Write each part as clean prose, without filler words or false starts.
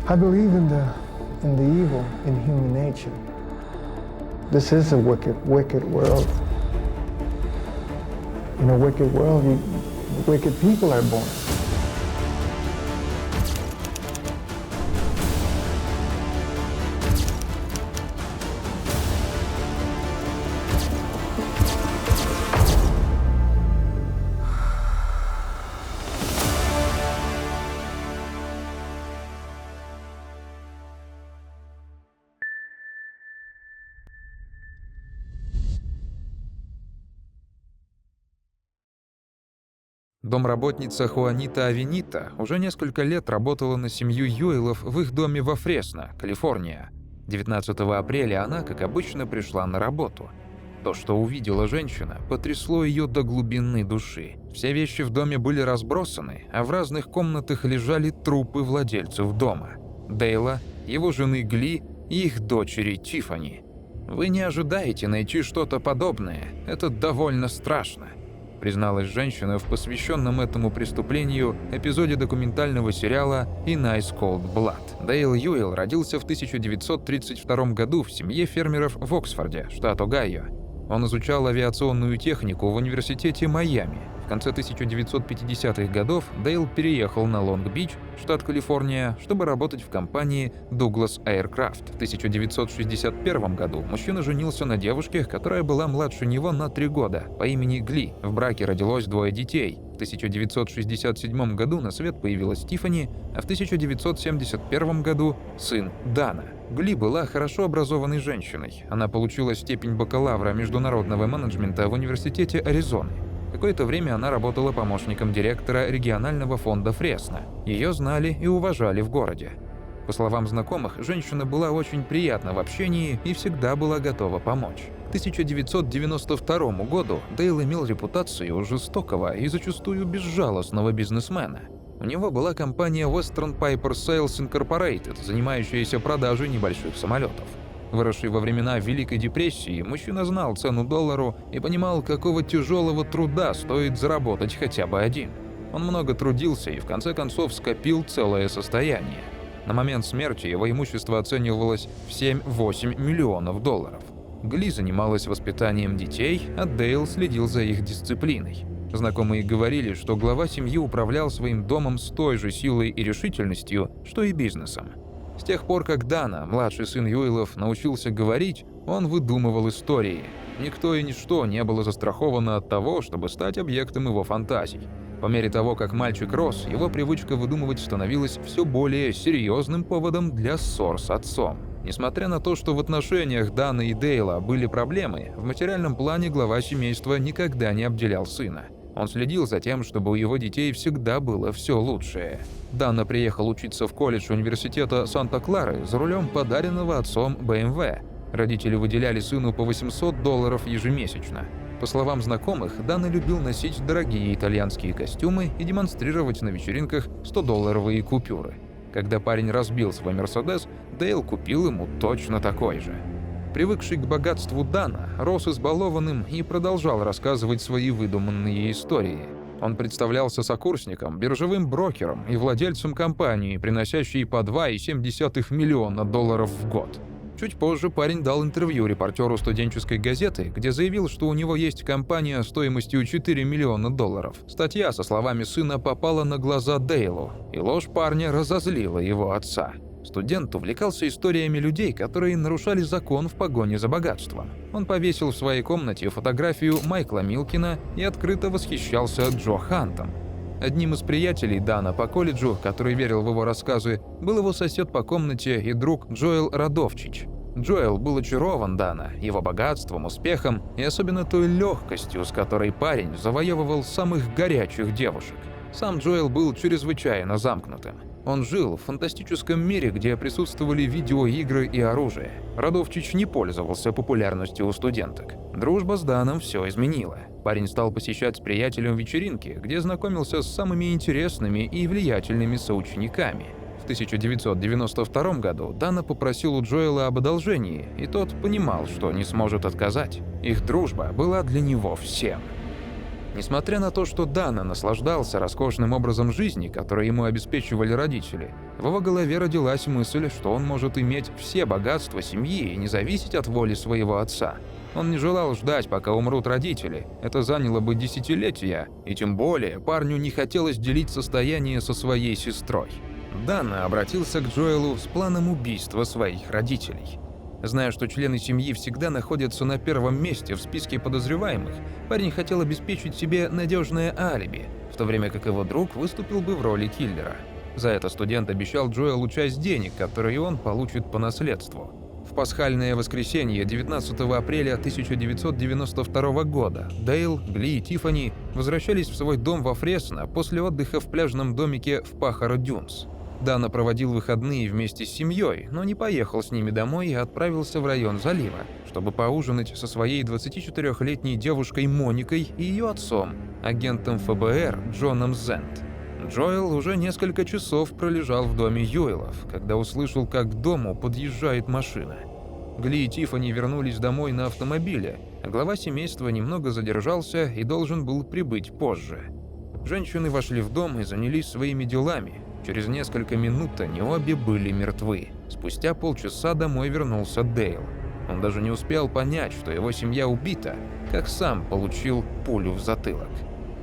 I believe in the evil in human nature. This is a wicked world. In a wicked world, wicked people are born. Домработница Хуанита Авенита уже несколько лет работала на семью Юэлов в их доме во Фресно, Калифорния. 19 апреля она, как обычно, пришла на работу. То, что увидела женщина, потрясло ее до глубины души. Все вещи в доме были разбросаны, а в разных комнатах лежали трупы владельцев дома. Дейла, его жены Гли и их дочери Тиффани. «Вы не ожидаете найти что-то подобное, это довольно страшно», призналась женщина в посвященном этому преступлению эпизоде документального сериала «In Ice Cold Blood». Дейл Юэл родился в 1932 году в семье фермеров в Оксфорде, штат Огайо. Он изучал авиационную технику в университете Майами. В конце 1950-х годов Дейл переехал на Лонг-Бич, штат Калифорния, чтобы работать в компании Douglas Aircraft. В 1961 году мужчина женился на девушке, которая была младше него на 3 года, по имени Гли. В браке родилось 2 детей. В 1967 году на свет появилась Тиффани, а в 1971 году сын Дана. Гли была хорошо образованной женщиной. Она получила степень бакалавра международного менеджмента в Университете Аризоны. Какое-то время она работала помощником директора регионального фонда Фресно. Ее знали и уважали в городе. По словам знакомых, женщина была очень приятна в общении и всегда была готова помочь. К 1992 году Дейл имел репутацию жестокого и зачастую безжалостного бизнесмена. У него была компания Western Piper Sales Incorporated, занимающаяся продажей небольших самолетов. Выросший во времена Великой депрессии, мужчина знал цену доллару и понимал, какого тяжелого труда стоит заработать хотя бы один. Он много трудился и в конце концов скопил целое состояние. На момент смерти его имущество оценивалось в 7-8 миллионов долларов. Гли занималась воспитанием детей, а Дейл следил за их дисциплиной. Знакомые говорили, что глава семьи управлял своим домом с той же силой и решительностью, что и бизнесом. С тех пор, как Дана, младший сын Юэлов, научился говорить, он выдумывал истории. Никто и ничто не было застраховано от того, чтобы стать объектом его фантазий. По мере того, как мальчик рос, его привычка выдумывать становилась все более серьезным поводом для ссор с отцом. Несмотря на то, что в отношениях Даны и Дейла были проблемы, в материальном плане глава семейства никогда не обделял сына. Он следил за тем, чтобы у его детей всегда было все лучшее. Дана приехал учиться в колледж университета Санта-Клары за рулем подаренного отцом BMW. Родители выделяли сыну по $800 ежемесячно. По словам знакомых, Дана любил носить дорогие итальянские костюмы и демонстрировать на вечеринках $100-долларовые купюры. Когда парень разбил свой Мерседес, Дейл купил ему точно такой же. Привыкший к богатству Дана рос избалованным и продолжал рассказывать свои выдуманные истории. Он представлялся сокурсником, биржевым брокером и владельцем компании, приносящей по $2,7 миллиона в год. Чуть позже парень дал интервью репортеру студенческой газеты, где заявил, что у него есть компания стоимостью $4 миллиона. Статья со словами сына попала на глаза Дейлу, и ложь парня разозлила его отца. Студент увлекался историями людей, которые нарушали закон в погоне за богатством. Он повесил в своей комнате фотографию Майкла Милкина и открыто восхищался Джо Хантом. Одним из приятелей Дана по колледжу, который верил в его рассказы, был его сосед по комнате и друг Джоэл Радовчич. Джоэл был очарован Дана, его богатством, успехом и особенно той легкостью, с которой парень завоевывал самых горячих девушек. Сам Джоэл был чрезвычайно замкнутым. Он жил в фантастическом мире, где присутствовали видеоигры и оружие. Радовчич не пользовался популярностью у студенток. Дружба с Даном все изменила. Парень стал посещать с приятелем вечеринки, где знакомился с самыми интересными и влиятельными соучениками. В 1992 году Дана попросил у Джоэла об одолжении, и тот понимал, что не сможет отказать. Их дружба была для него всем. Несмотря на то, что Дана наслаждался роскошным образом жизни, который ему обеспечивали родители, в его голове родилась мысль, что он может иметь все богатства семьи и не зависеть от воли своего отца. Он не желал ждать, пока умрут родители. Это заняло бы десятилетия, и тем более парню не хотелось делить состояние со своей сестрой. Дана обратился к Джоэлу с планом убийства своих родителей. Зная, что члены семьи всегда находятся на первом месте в списке подозреваемых, парень хотел обеспечить себе надежное алиби, в то время как его друг выступил бы в роли киллера. За это студент обещал Джоэлу часть денег, которые он получит по наследству. В пасхальное воскресенье 19 апреля 1992 года Дейл, Гли и Тиффани возвращались в свой дом во Фресно после отдыха в пляжном домике в Пахаро-Дюнс. Дана проводил выходные вместе с семьей, но не поехал с ними домой и отправился в район залива, чтобы поужинать со своей 24-летней девушкой Моникой и ее отцом, агентом ФБР Джоном Зент. Джоэл уже несколько часов пролежал в доме Юэлов, когда услышал, как к дому подъезжает машина. Гли и Тиффани вернулись домой на автомобиле, а глава семейства немного задержался и должен был прибыть позже. Женщины вошли в дом и занялись своими делами. Через несколько минут они обе были мертвы. Спустя полчаса домой вернулся Дейл. Он даже не успел понять, что его семья убита, как сам получил пулю в затылок.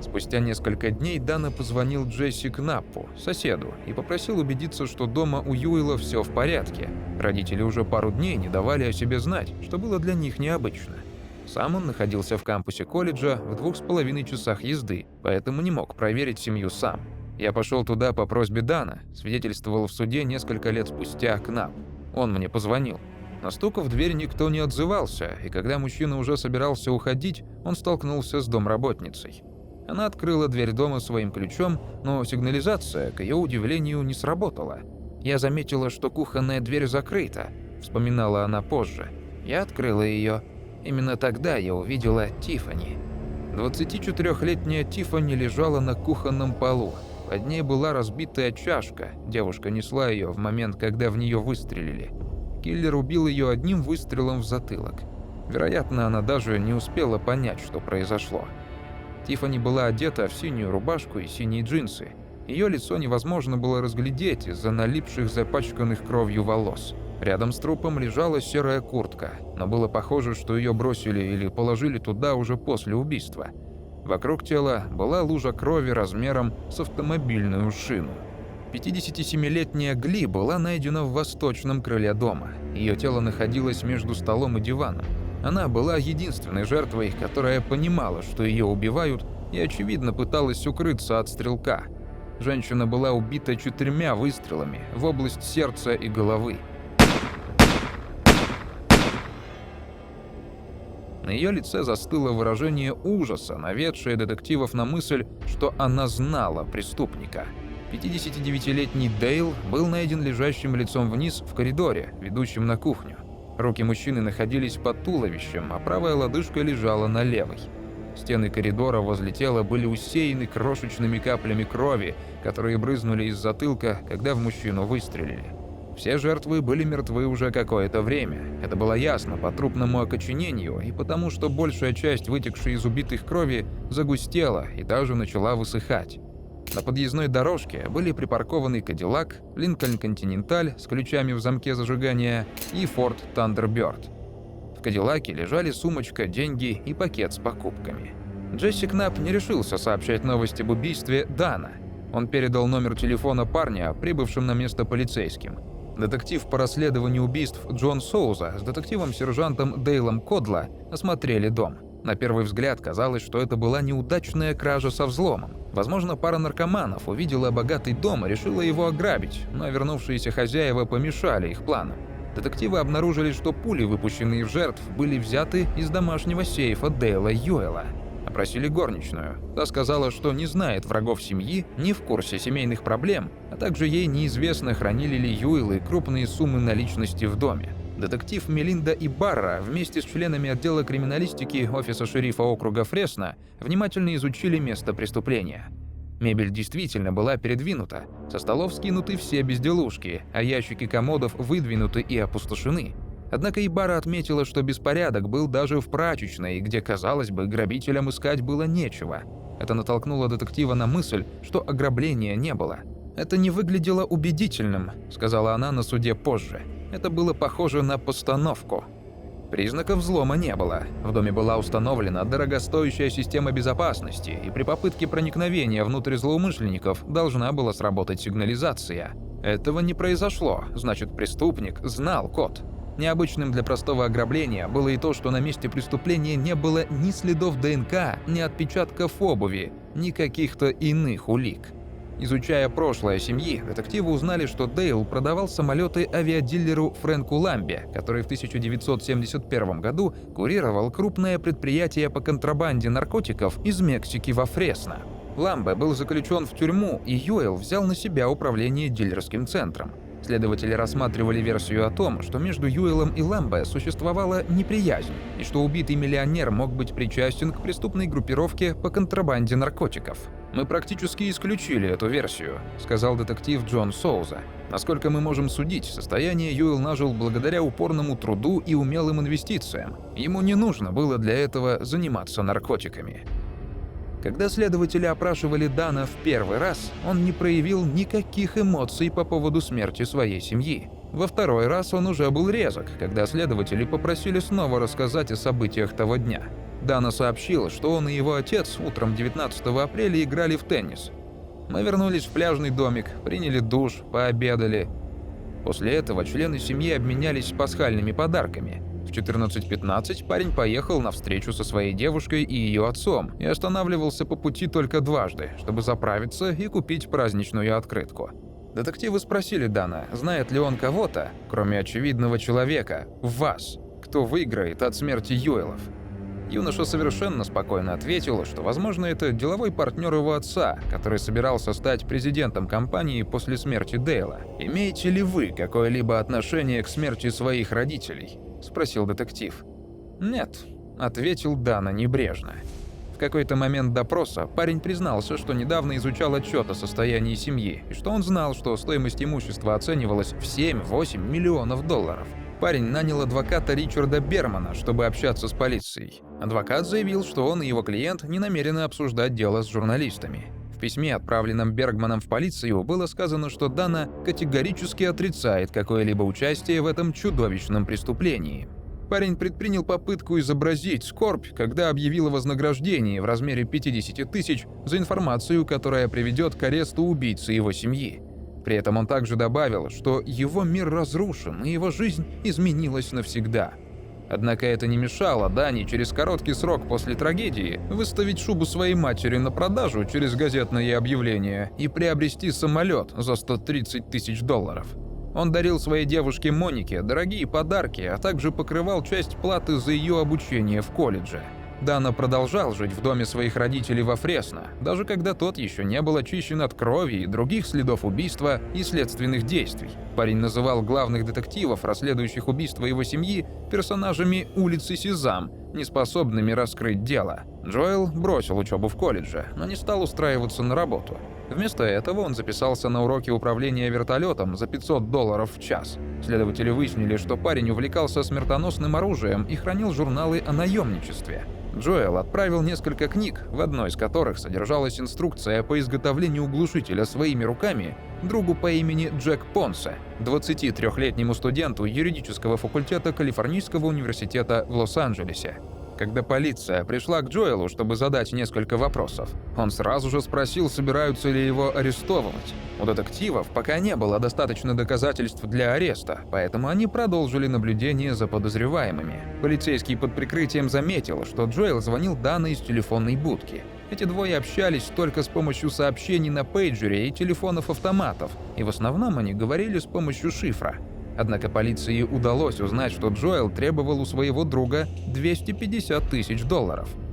Спустя несколько дней Дана позвонил Джесси Кнаппу, соседу, и попросил убедиться, что дома у Юэла все в порядке. Родители уже пару дней не давали о себе знать, что было для них необычно. Сам он находился в кампусе колледжа в 2,5 часах езды, поэтому не мог проверить семью сам. «Я пошел туда по просьбе Дана», свидетельствовал в суде несколько лет спустя Кнапп. «Он мне позвонил». На стук в дверь никто не отзывался, и когда мужчина уже собирался уходить, он столкнулся с домработницей. Она открыла дверь дома своим ключом, но сигнализация, к ее удивлению, не сработала. «Я заметила, что кухонная дверь закрыта», — вспоминала она позже. «Я открыла ее. Именно тогда я увидела Тиффани». 24-летняя Тиффани лежала на кухонном полу. Под ней была разбитая чашка. Девушка несла ее в момент, когда в нее выстрелили. Киллер убил ее одним выстрелом в затылок. Вероятно, она даже не успела понять, что произошло. Тиффани была одета в синюю рубашку и синие джинсы. Ее лицо невозможно было разглядеть из-за налипших запачканных кровью волос. Рядом с трупом лежала серая куртка, но было похоже, что ее бросили или положили туда уже после убийства. Вокруг тела была лужа крови размером с автомобильную шину. 57-летняя Гли была найдена в восточном крыле дома. Ее тело находилось между столом и диваном. Она была единственной жертвой, которая понимала, что ее убивают, и, очевидно, пыталась укрыться от стрелка. Женщина была убита 4 выстрелами в область сердца и головы. На ее лице застыло выражение ужаса, наведшее детективов на мысль, что она знала преступника. 59-летний Дейл был найден лежащим лицом вниз в коридоре, ведущем на кухню. Руки мужчины находились под туловищем, а правая лодыжка лежала на левой. Стены коридора возле тела были усеяны крошечными каплями крови, которые брызнули из затылка, когда в мужчину выстрелили. Все жертвы были мертвы уже какое-то время. Это было ясно по трупному окоченению и потому, что большая часть вытекшей из убитых крови загустела и даже начала высыхать. На подъездной дорожке были припаркованы Кадиллак, Линкольн Континенталь с ключами в замке зажигания и Форд Тандерберд. В Кадиллаке лежали сумочка, деньги и пакет с покупками. Джесси Кнапп не решился сообщать новость об убийстве Дана. Он передал номер телефона парня, прибывшим на место полицейским. Детектив по расследованию убийств Джон Соуза с детективом-сержантом Дейлом Кодла осмотрели дом. На первый взгляд казалось, что это была неудачная кража со взломом. Возможно, пара наркоманов увидела богатый дом и решила его ограбить, но вернувшиеся хозяева помешали их планам. Детективы обнаружили, что пули, выпущенные в жертв, были взяты из домашнего сейфа Дейла Юэла. Опросили горничную. Та сказала, что не знает врагов семьи, не в курсе семейных проблем, а также ей неизвестно, хранили ли Юэллы крупные суммы наличности в доме. Детектив Мелинда Ибарра вместе с членами отдела криминалистики офиса шерифа округа Фресно внимательно изучили место преступления. Мебель действительно была передвинута, со столов скинуты все безделушки, а ящики комодов выдвинуты и опустошены. Однако Ибара отметила, что беспорядок был даже в прачечной, где, казалось бы, грабителям искать было нечего. Это натолкнуло детектива на мысль, что ограбления не было. «Это не выглядело убедительным», — сказала она на суде позже. «Это было похоже на постановку». Признаков взлома не было. В доме была установлена дорогостоящая система безопасности, и при попытке проникновения внутрь злоумышленников должна была сработать сигнализация. Этого не произошло, значит, преступник знал код. Необычным для простого ограбления было и то, что на месте преступления не было ни следов ДНК, ни отпечатков обуви, ни каких-то иных улик. Изучая прошлое семьи, детективы узнали, что Дейл продавал самолеты авиадилеру Фрэнку Ламбе, который в 1971 году курировал крупное предприятие по контрабанде наркотиков из Мексики во Фресно. Ламбе был заключен в тюрьму, и Юэл взял на себя управление дилерским центром. Следователи рассматривали версию о том, что между Юэлом и Ламбе существовала неприязнь, и что убитый миллионер мог быть причастен к преступной группировке по контрабанде наркотиков. «Мы практически исключили эту версию», — сказал детектив Джон Соуза. «Насколько мы можем судить, состояние Юэл нажил благодаря упорному труду и умелым инвестициям. Ему не нужно было для этого заниматься наркотиками». Когда следователи опрашивали Дана в первый раз, он не проявил никаких эмоций по поводу смерти своей семьи. Во второй раз он уже был резок, когда следователи попросили снова рассказать о событиях того дня. Дана сообщил, что он и его отец утром 19 апреля играли в теннис. «Мы вернулись в пляжный домик, приняли душ, пообедали. После этого члены семьи обменялись пасхальными подарками. В 14:15 парень поехал на встречу со своей девушкой и ее отцом и останавливался по пути только дважды, чтобы заправиться и купить праздничную открытку». Детективы спросили Дана, знает ли он кого-то, кроме очевидного человека, вас, кто выиграет от смерти Юэлов. Юноша совершенно спокойно ответил, что, возможно, это деловой партнер его отца, который собирался стать президентом компании после смерти Дейла. «Имеете ли вы какое-либо отношение к смерти своих родителей?» – спросил детектив. «Нет», – ответил Дана небрежно. В какой-то момент допроса парень признался, что недавно изучал отчет о состоянии семьи, и что он знал, что стоимость имущества оценивалась в 7-8 миллионов долларов. Парень нанял адвоката Ричарда Бермана, чтобы общаться с полицией. Адвокат заявил, что он и его клиент не намерены обсуждать дело с журналистами. В письме, отправленном Бергманом в полицию, было сказано, что Дана категорически отрицает какое-либо участие в этом чудовищном преступлении. Парень предпринял попытку изобразить скорбь, когда объявил о вознаграждении в размере 50 тысяч за информацию, которая приведет к аресту убийцы его семьи. При этом он также добавил, что его мир разрушен и его жизнь изменилась навсегда. Однако это не мешало Дане через короткий срок после трагедии выставить шубу своей матери на продажу через газетное объявление и приобрести самолет за 130 тысяч долларов. Он дарил своей девушке Монике дорогие подарки, а также покрывал часть платы за ее обучение в колледже. Дана продолжал жить в доме своих родителей во Фресно, даже когда тот еще не был очищен от крови и других следов убийства и следственных действий. Парень называл главных детективов, расследующих убийство его семьи, персонажами улицы Сезам, неспособными раскрыть дело. Джоэл бросил учебу в колледже, но не стал устраиваться на работу. Вместо этого он записался на уроки управления вертолетом за $500 в час. Следователи выяснили, что парень увлекался смертоносным оружием и хранил журналы о наемничестве. Джоэл отправил несколько книг, в одной из которых содержалась инструкция по изготовлению глушителя своими руками, другу по имени Джек Понсе, 23-летнему студенту юридического факультета Калифорнийского университета в Лос-Анджелесе. Когда полиция пришла к Джоэлу, чтобы задать несколько вопросов, он сразу же спросил, собираются ли его арестовывать. У детективов пока не было достаточно доказательств для ареста, поэтому они продолжили наблюдение за подозреваемыми. Полицейский под прикрытием заметил, что Джоэл звонил Дана из телефонной будки. Эти двое общались только с помощью сообщений на пейджере и телефонов-автоматов, и в основном они говорили с помощью шифра. Однако полиции удалось узнать, что Джоэл требовал у своего друга $250 тысяч.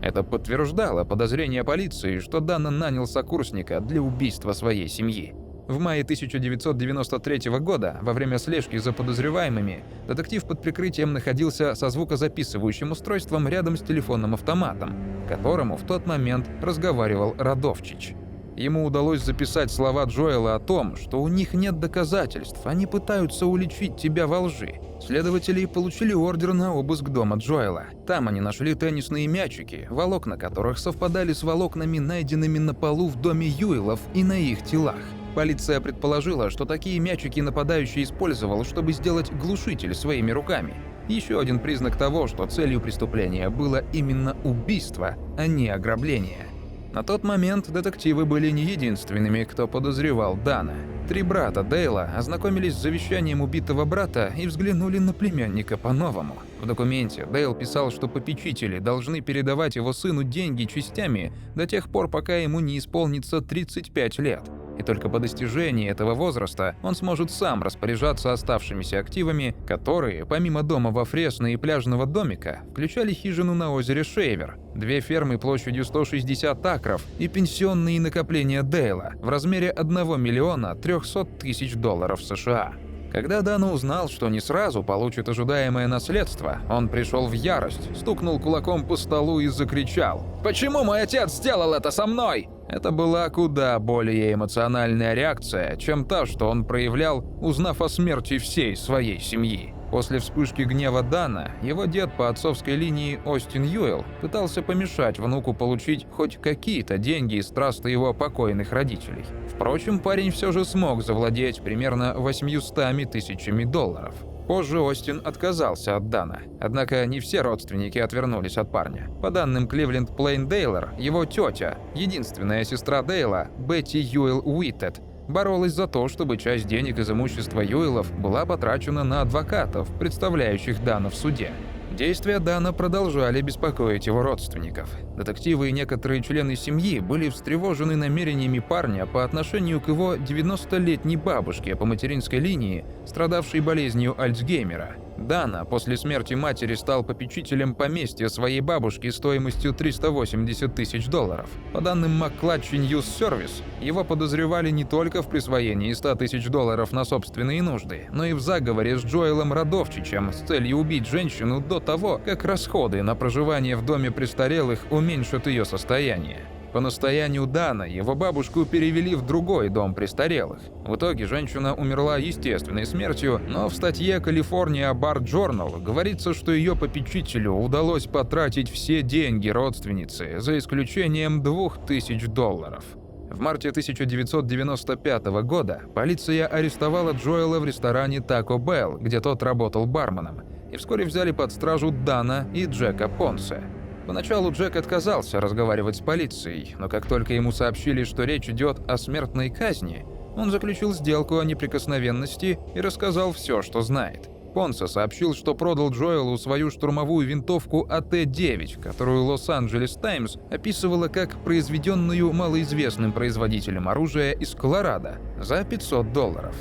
Это подтверждало подозрение полиции, что Дана нанял сокурсника для убийства своей семьи. В мае 1993 года, во время слежки за подозреваемыми, детектив под прикрытием находился со звукозаписывающим устройством рядом с телефонным автоматом, к которому в тот момент разговаривал Радовчич. ему удалось записать слова Джоэла о том, что у них нет доказательств, они пытаются уличить тебя во лжи. Следователи получили ордер на обыск дома Джоэла. Там они нашли теннисные мячики, волокна которых совпадали с волокнами, найденными на полу в доме Юэлов и на их телах. Полиция предположила, что такие мячики нападающий использовал, чтобы сделать глушитель своими руками. Еще один признак того, что целью преступления было именно убийство, а не ограбление. На тот момент детективы были не единственными, кто подозревал Дана. 3 брата Дейла ознакомились с завещанием убитого брата и взглянули на племянника по-новому. В документе Дейл писал, что попечители должны передавать его сыну деньги частями до тех пор, пока ему не исполнится 35 лет. И только по достижении этого возраста он сможет сам распоряжаться оставшимися активами, которые, помимо дома во Фресно и пляжного домика, включали хижину на озере Шейвер, 2 фермы площадью 160 акров и пенсионные накопления Дейла в размере $1 300 000 США. Когда Дана узнал, что не сразу получит ожидаемое наследство, он пришел в ярость, стукнул кулаком по столу и закричал: «Почему мой отец сделал это со мной?» Это была куда более эмоциональная реакция, чем та, что он проявлял, узнав о смерти всей своей семьи. После вспышки гнева Дана, его дед по отцовской линии Остин Юэл пытался помешать внуку получить хоть какие-то деньги из траста его покойных родителей. Впрочем, парень все же смог завладеть примерно $800 000. Позже Остин отказался от Дана, однако не все родственники отвернулись от парня. По данным Cleveland Plain Dealer, его тетя, единственная сестра Дейла, Бетти Юэл Уиттед, боролась за то, чтобы часть денег из имущества Юэлов была потрачена на адвокатов, представляющих Дана в суде. Действия Дана продолжали беспокоить его родственников. Детективы и некоторые члены семьи были встревожены намерениями парня по отношению к его 90-летней бабушке по материнской линии, страдавшей болезнью Альцгеймера. Дана после смерти матери стал попечителем поместья своей бабушки стоимостью $380 000. По данным McClatchy News Service, его подозревали не только в присвоении $100 000 на собственные нужды, но и в заговоре с Джоэлом Радовчичем с целью убить женщину до того, как расходы на проживание в доме престарелых уменьшат ее состояние. По настоянию Дана его бабушку перевели в другой дом престарелых. В итоге женщина умерла естественной смертью, но в статье California Bar Journal говорится, что ее попечителю удалось потратить все деньги родственницы, за исключением $2000. В марте 1995 года полиция арестовала Джоэла в ресторане Taco Bell, где тот работал барменом, и вскоре взяли под стражу Дана и Джека Понсе. Поначалу Джек отказался разговаривать с полицией, но как только ему сообщили, что речь идет о смертной казни, он заключил сделку о неприкосновенности и рассказал все, что знает. Понсе сообщил, что продал Джоэлу свою штурмовую винтовку АТ-9, которую Лос-Анджелес Таймс описывала как произведенную малоизвестным производителем оружия из Колорадо за $500.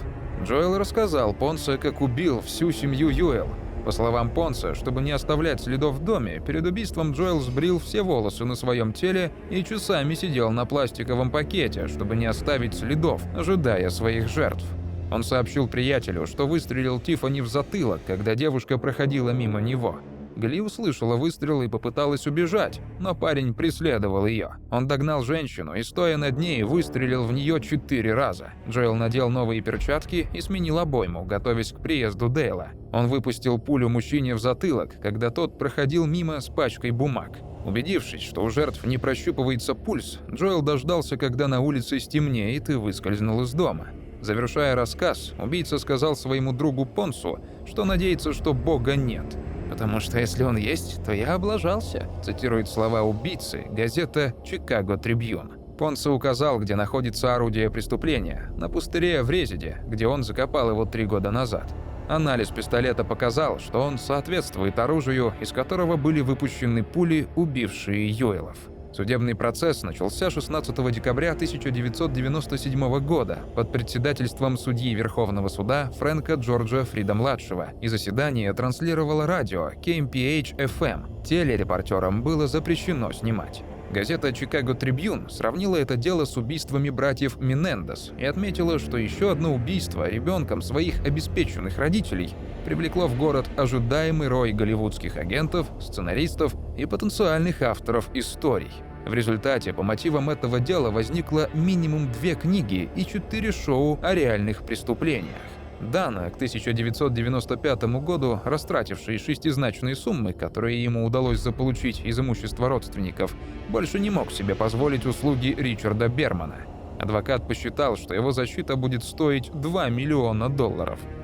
Джоэл рассказал Понсе, как убил всю семью Юэл. По словам Понсе, чтобы не оставлять следов в доме, перед убийством Джоэл сбрил все волосы на своем теле и часами сидел на пластиковом пакете, чтобы не оставить следов, ожидая своих жертв. Он сообщил приятелю, что выстрелил Тиффани в затылок, когда девушка проходила мимо него. Гли услышала выстрел и попыталась убежать, но парень преследовал ее. Он догнал женщину и, стоя над ней, выстрелил в нее 4 раза. Джоэл надел новые перчатки и сменил обойму, готовясь к приезду Дейла. Он выпустил пулю мужчине в затылок, когда тот проходил мимо с пачкой бумаг. Убедившись, что у жертв не прощупывается пульс, Джоэл дождался, когда на улице стемнеет, и выскользнул из дома. Завершая рассказ, убийца сказал своему другу Понсу, что надеется, что Бога нет. «Потому что если он есть, то я облажался», цитирует слова убийцы газета «Чикаго Трибьюн». Понсе указал, где находится орудие преступления, на пустыре в Резиде, где он закопал его 3 года назад. Анализ пистолета показал, что он соответствует оружию, из которого были выпущены пули, убившие Юэлов. Судебный процесс начался 16 декабря 1997 года под председательством судьи Верховного суда Фрэнка Джорджа Фрида-младшего, и заседание транслировало радио KMPH-FM. Телерепортерам было запрещено снимать. Газета «Чикаго Трибьюн» сравнила это дело с убийствами братьев Менендес и отметила, что еще одно убийство ребенком своих обеспеченных родителей привлекло в город ожидаемый рой голливудских агентов, сценаристов и потенциальных авторов историй. В результате по мотивам этого дела возникло минимум 2 книги и 4 шоу о реальных преступлениях. Дана, к 1995 году растративший шестизначные суммы, которые ему удалось заполучить из имущества родственников, больше не мог себе позволить услуги Ричарда Бермана. Адвокат посчитал, что его защита будет стоить $2 миллиона.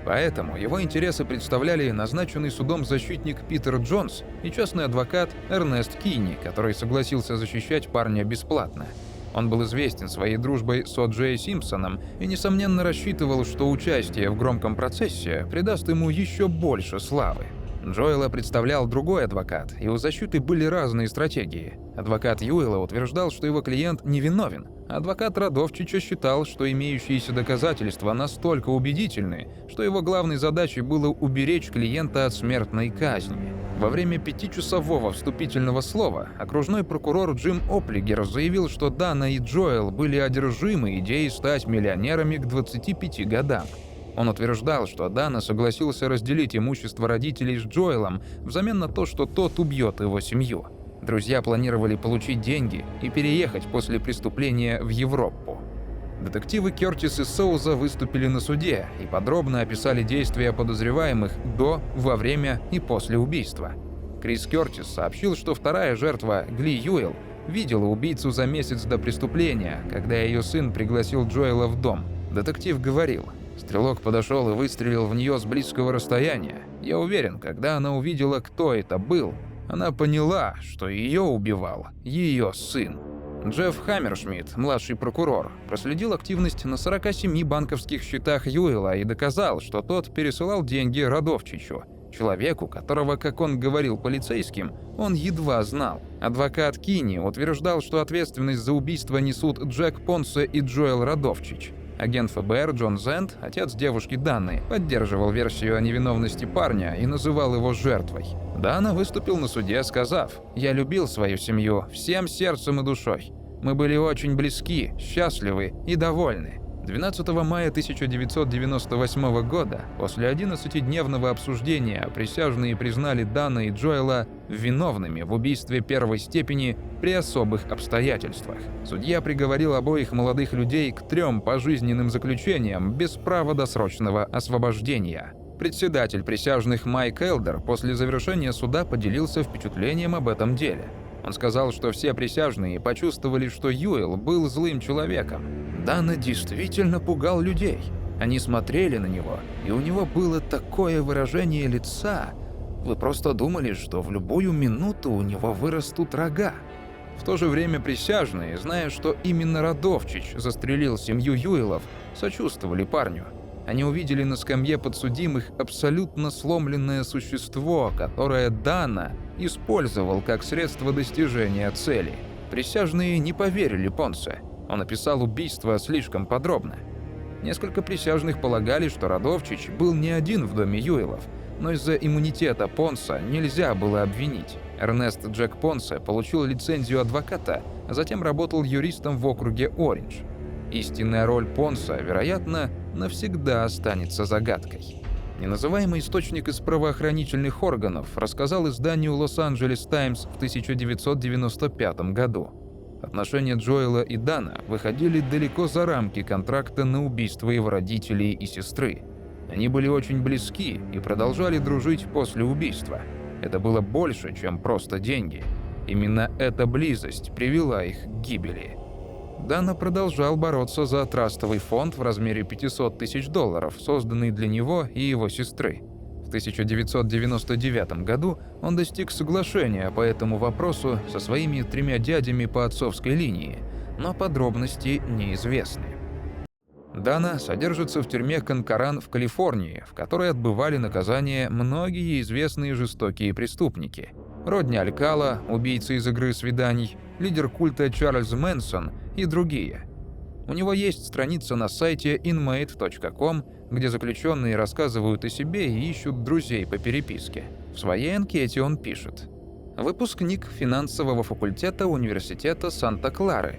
Поэтому его интересы представляли назначенный судом защитник Питер Джонс и частный адвокат Эрнест Кинни, который согласился защищать парня бесплатно. Он был известен своей дружбой с О.Джей Симпсоном и, несомненно, рассчитывал, что участие в громком процессе придаст ему еще больше славы. Джоэла представлял другой адвокат, и у защиты были разные стратегии. Адвокат Юэла утверждал, что его клиент невиновен. Адвокат Радовчича считал, что имеющиеся доказательства настолько убедительны, что его главной задачей было уберечь клиента от смертной казни. Во время 5-часового вступительного слова окружной прокурор Джим Оплигер заявил, что Дана и Джоэл были одержимы идеей стать миллионерами к 25 годам. Он утверждал, что Дана согласился разделить имущество родителей с Джоэлом взамен на то, что тот убьет его семью. Друзья планировали получить деньги и переехать после преступления в Европу. Детективы Кёртис и Соуза выступили на суде и подробно описали действия подозреваемых до, во время и после убийства. Крис Кёртис сообщил, что вторая жертва, Гли Юэл, видела убийцу за месяц до преступления, когда ее сын пригласил Джоэла в дом. Детектив говорил: «Стрелок подошел и выстрелил в нее с близкого расстояния. Я уверен, когда она увидела, кто это был, она поняла, что ее убивал ее сын». Джефф Хаммершмидт, младший прокурор, проследил активность на 47 банковских счетах Юэла и доказал, что тот пересылал деньги Радовчичу, человеку, которого, как он говорил полицейским, он едва знал. Адвокат Кинни утверждал, что ответственность за убийство несут Джек Понсе и Джоэл Радовчич. Агент ФБР Джон Зент, отец девушки Даны, поддерживал версию о невиновности парня и называл его жертвой. Дана выступил на суде, сказав: «Я любил свою семью всем сердцем и душой. Мы были очень близки, счастливы и довольны». 12 мая 1998 года, после 11-дневного обсуждения, присяжные признали Дана и Джоэла виновными в убийстве первой степени при особых обстоятельствах. Судья приговорил обоих молодых людей к 3 пожизненным заключениям без права досрочного освобождения. Председатель присяжных Майк Элдер после завершения суда поделился впечатлением об этом деле. Он сказал, что все присяжные почувствовали, что Юэл был злым человеком. Дана действительно пугал людей. Они смотрели на него, и у него было такое выражение лица. Вы просто думали, что в любую минуту у него вырастут рога. В то же время присяжные, зная, что именно Радовчич застрелил семью Юэлов, сочувствовали парню. Они увидели на скамье подсудимых абсолютно сломленное существо, которое Дана использовал как средство достижения цели. Присяжные не поверили Понсе. Он описал убийство слишком подробно. Несколько присяжных полагали, что Радовчич был не один в доме Юэлов, но из-за иммунитета Понса нельзя было обвинить. Эрнест Джек Понсе получил лицензию адвоката, а затем работал юристом в округе Ориндж. Истинная роль Понса, вероятно, навсегда останется загадкой. Неназываемый источник из правоохранительных органов рассказал изданию «Лос-Анджелес Таймс» в 1995 году. Отношения Джоэла и Дана выходили далеко за рамки контракта на убийство его родителей и сестры. Они были очень близки и продолжали дружить после убийства. Это было больше, чем просто деньги. Именно эта близость привела их к гибели. Дана продолжал бороться за трастовый фонд в размере $500 тысяч, созданный для него и его сестры. В 1999 году он достиг соглашения по этому вопросу со своими 3 дядями по отцовской линии, но подробности неизвестны. Дана содержится в тюрьме Конкоран в Калифорнии, в которой отбывали наказание многие известные жестокие преступники. Родни Алькала, убийца из «Игры свиданий», лидер культа Чарльз Мэнсон и другие. У него есть страница на сайте inmate.com, где заключенные рассказывают о себе и ищут друзей по переписке. В своей анкете он пишет: «Выпускник финансового факультета университета Санта-Клары.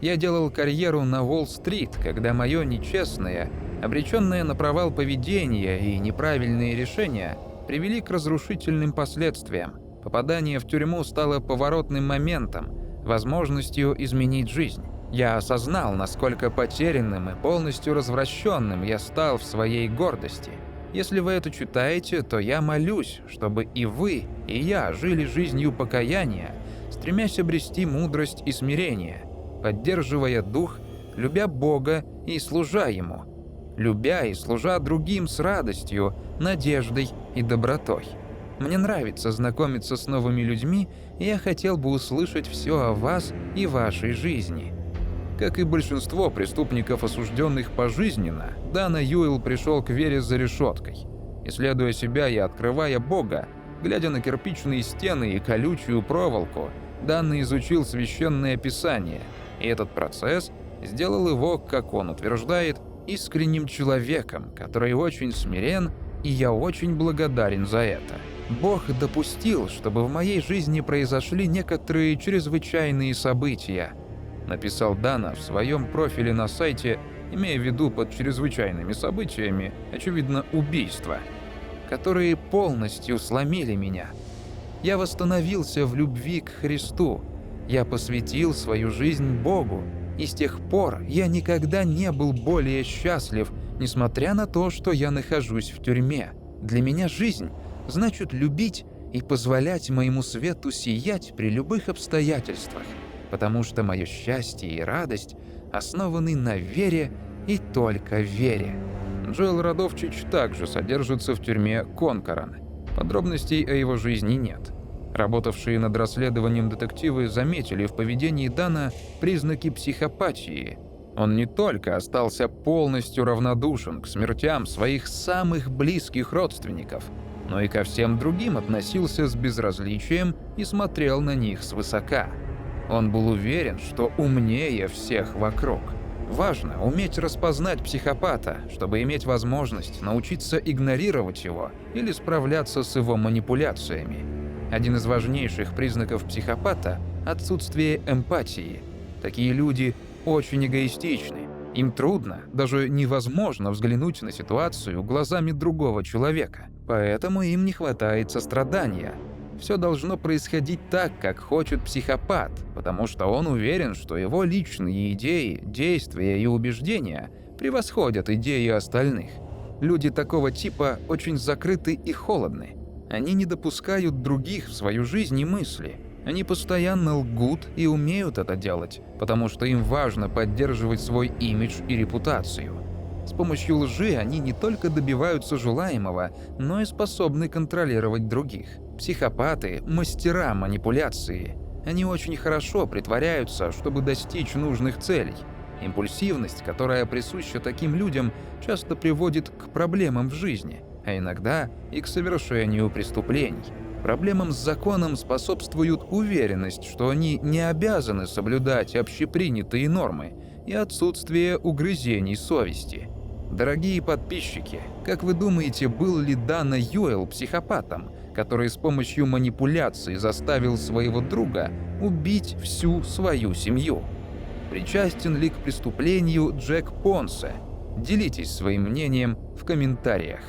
Я делал карьеру на Уолл-стрит, когда мое нечестное, обреченное на провал поведение и неправильные решения привели к разрушительным последствиям. Попадание в тюрьму стало поворотным моментом. возможностью изменить жизнь. Я осознал, насколько потерянным и полностью развращенным я стал в своей гордости. Если вы это читаете, то я молюсь, чтобы и вы, и я жили жизнью покаяния, стремясь обрести мудрость и смирение, поддерживая дух, любя Бога и служа Ему, любя и служа другим с радостью, надеждой и добротой. Мне нравится знакомиться с новыми людьми, и я хотел бы услышать все о вас и вашей жизни. Как и большинство преступников, осужденных пожизненно, Дана Юэлл пришел к вере за решеткой. Исследуя себя и открывая Бога, глядя на кирпичные стены и колючую проволоку, Дана изучил священное писание, и этот процесс сделал его, как он утверждает, искренним человеком, который очень смирен, и я очень благодарен за это. Бог допустил, чтобы в моей жизни произошли некоторые чрезвычайные события, написал Дана в своем профиле на сайте, имея в виду под чрезвычайными событиями, очевидно, убийства, которые полностью сломили меня. Я восстановился в любви к Христу, я посвятил свою жизнь Богу, и с тех пор я никогда не был более счастлив, несмотря на то, что я нахожусь в тюрьме. Для меня жизнь значит любить и позволять моему свету сиять при любых обстоятельствах, потому что мое счастье и радость основаны на вере и только вере. Джоэл Радовчич также содержится в тюрьме Конкоран. Подробностей о его жизни нет. Работавшие над расследованием детективы заметили в поведении Дана признаки психопатии. Он не только остался полностью равнодушен к смертям своих самых близких родственников, но и ко всем другим относился с безразличием и смотрел на них свысока. Он был уверен, что умнее всех вокруг. Важно уметь распознать психопата, чтобы иметь возможность научиться игнорировать его или справляться с его манипуляциями. Один из важнейших признаков психопата – отсутствие эмпатии. Такие люди очень эгоистичны. Им трудно, даже невозможно взглянуть на ситуацию глазами другого человека. Поэтому им не хватает сострадания. Все должно происходить так, как хочет психопат, потому что он уверен, что его личные идеи, действия и убеждения превосходят идеи остальных. Люди такого типа очень закрыты и холодны. Они не допускают других в свою жизнь и мысли. Они постоянно лгут и умеют это делать, потому что им важно поддерживать свой имидж и репутацию. С помощью лжи они не только добиваются желаемого, но и способны контролировать других. Психопаты – мастера манипуляции. Они очень хорошо притворяются, чтобы достичь нужных целей. Импульсивность, которая присуща таким людям, часто приводит к проблемам в жизни, а иногда и к совершению преступлений. Проблемам с законом способствуют уверенность, что они не обязаны соблюдать общепринятые нормы, и отсутствие угрызений совести. Дорогие подписчики, как вы думаете, был ли Дана Юэлл психопатом, который с помощью манипуляций заставил своего друга убить всю свою семью? Причастен ли к преступлению Джек Понсе? Делитесь своим мнением в комментариях.